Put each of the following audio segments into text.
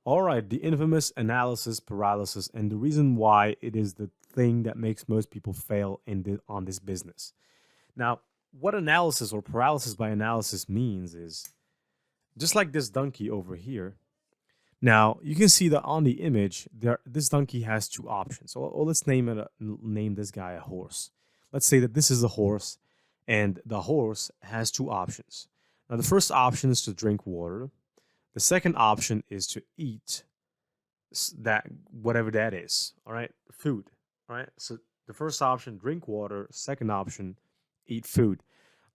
All right, the infamous analysis paralysis, and the reason why it is the thing that makes most people fail on this business. Now, what analysis or paralysis by analysis means is just like this donkey over here. Now, you can see that on the image, this donkey has two options. So let's name this guy a horse. Let's say that this is a horse, and the horse has two options. Now, the first option is to drink water. The second option is to eat that whatever that is. All right, food. All right. So the first option, drink water. Second option, eat food.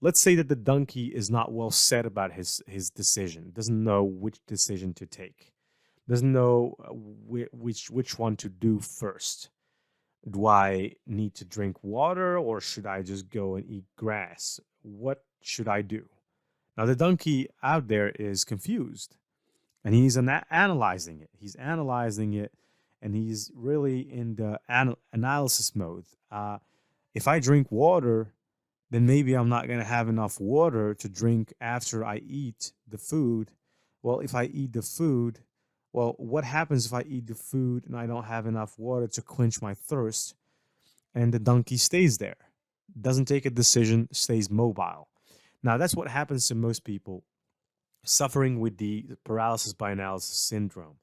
Let's say that the donkey is not well set about his decision. Doesn't know which decision to take. Doesn't know which one to do first. Do I need to drink water or should I just go and eat grass? What should I do? Now the donkey out there is confused and he's analyzing it. He's analyzing it, and he's really in the analysis mode. If I drink water, then maybe I'm not going to have enough water to drink after I eat the food. Well, if I eat the food, well, what happens if I eat the food and I don't have enough water to quench my thirst? And the donkey stays there, doesn't take a decision, stays mobile. Now, that's what happens to most people suffering with the paralysis by analysis syndrome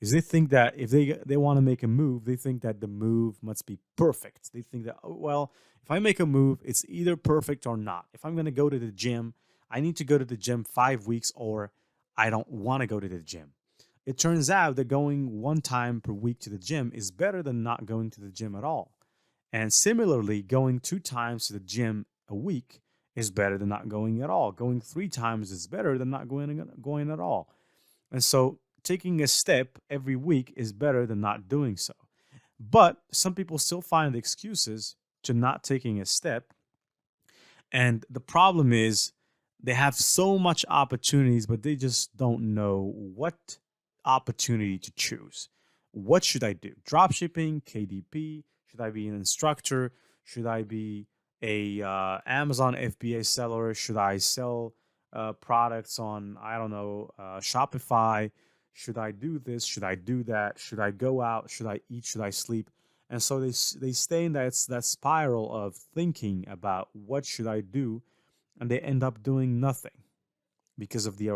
is they think that if they want to make a move, they think that the move must be perfect. They think that, oh, well, if I make a move, it's either perfect or not. If I'm going to go to the gym, I need to go to the gym 5 weeks or I don't want to go to the gym. It turns out that going one time per week to the gym is better than not going to the gym at all. And similarly, going 2 times to the gym a week is better than not going at all. Going 3 times is better than not going at all. And so taking a step every week is better than not doing so. But some people still find excuses to not taking a step. And the problem is they have so much opportunities, but they just don't know what opportunity to choose. What should I do? Dropshipping, KDP? Should I be an instructor? Should I be a Amazon FBA seller? Should I sell products on, I don't know, Shopify? Should I do this? Should I do that? Should I go out? Should I eat? Should I sleep? And so they stay in that spiral of thinking about what should I do, and they end up doing nothing because of the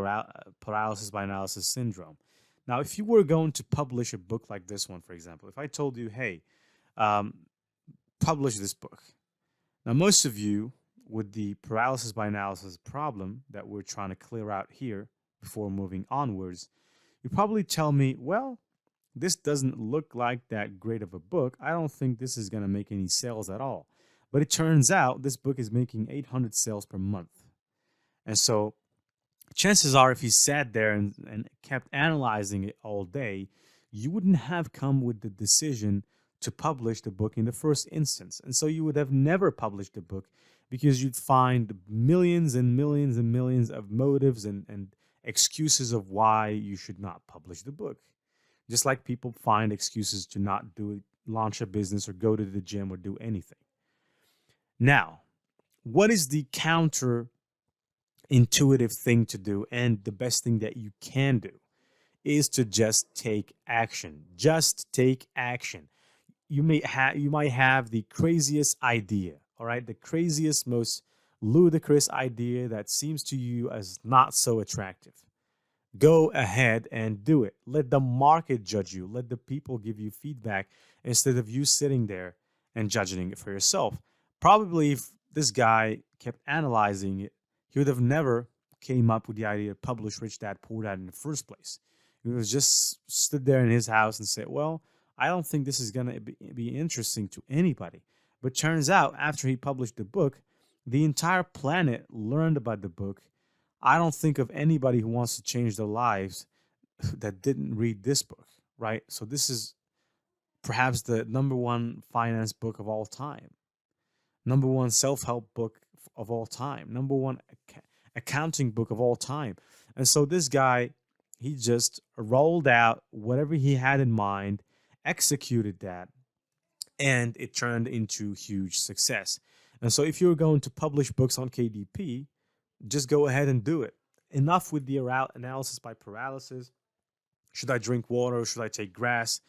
paralysis by analysis syndrome. Now, if you were going to publish a book like this one, for example, if I told you, hey, um, publish this book. Now, most of you, with the paralysis by analysis problem that we're trying to clear out here before moving onwards, you probably tell me, well, this doesn't look like that great of a book. I don't think this is going to make any sales at all. But it turns out this book is making 800 sales per month. And so chances are if he sat there and kept analyzing it all day, you wouldn't have come with the decision to publish the book in the first instance. And so you would have never published the book because you'd find millions and millions and millions of motives and excuses of why you should not publish the book. Just like people find excuses to not launch a business or go to the gym or do anything. Now, what is the counter intuitive thing to do and the best thing that you can do is to just take action. Just take action. You might have the craziest idea, all right? The craziest, most ludicrous idea that seems to you as not so attractive. Go ahead and do it. Let the market judge you. Let the people give you feedback instead of you sitting there and judging it for yourself. Probably if this guy kept analyzing it, he would have never came up with the idea to publish Rich Dad Poor Dad in the first place. He was just stood there in his house and said, well, I don't think this is going to be interesting to anybody. But turns out after he published the book, the entire planet learned about the book. I don't think of anybody who wants to change their lives that didn't read this book, right? So this is perhaps the #1 finance book of all time, #1 self-help book of all time, #1 accounting book of all time. And so this guy, he just rolled out whatever he had in mind, executed that, and it turned into huge success. And so if you're going to publish books on KDP, just go ahead and do it. Enough with the analysis by paralysis. Should I drink water? Should I take grass?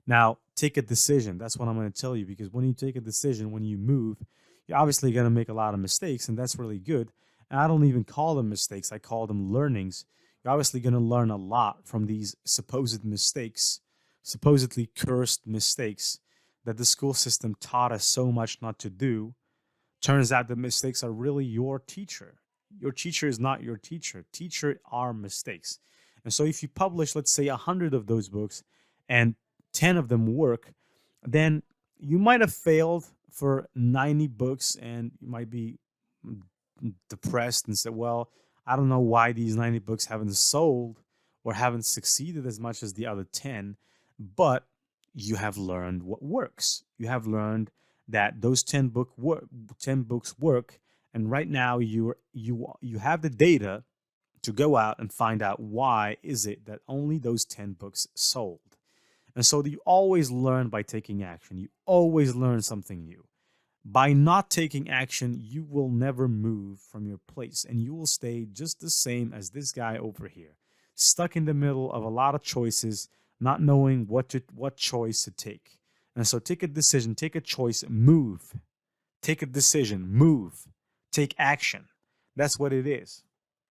Now, take a decision. That's what I'm going to tell you, because when you take a decision, when you move, you're obviously going to make a lot of mistakes, and that's really good. And I don't even call them mistakes, I call them learnings. You're obviously going to learn a lot from these supposed mistakes, supposedly cursed mistakes that the school system taught us so much not to do. Turns out the mistakes are really your teacher. Your teacher is not your teacher. Teacher are mistakes. And so if you publish, let's say, 100 of those books and 10 of them work, then you might have failed for 90 books and you might be depressed and say, well, I don't know why these 90 books haven't sold or haven't succeeded as much as the other 10, but you have learned what works. You have learned that those 10 books work, and right now you have the data to go out and find out why is it that only those 10 books sold. And so you always learn by taking action. You always learn something new. By not taking action, you will never move from your place and you will stay just the same as this guy over here, stuck in the middle of a lot of choices, not knowing what choice to take. And so take a decision, take a choice, move. Take a decision, move, take action. That's what it is.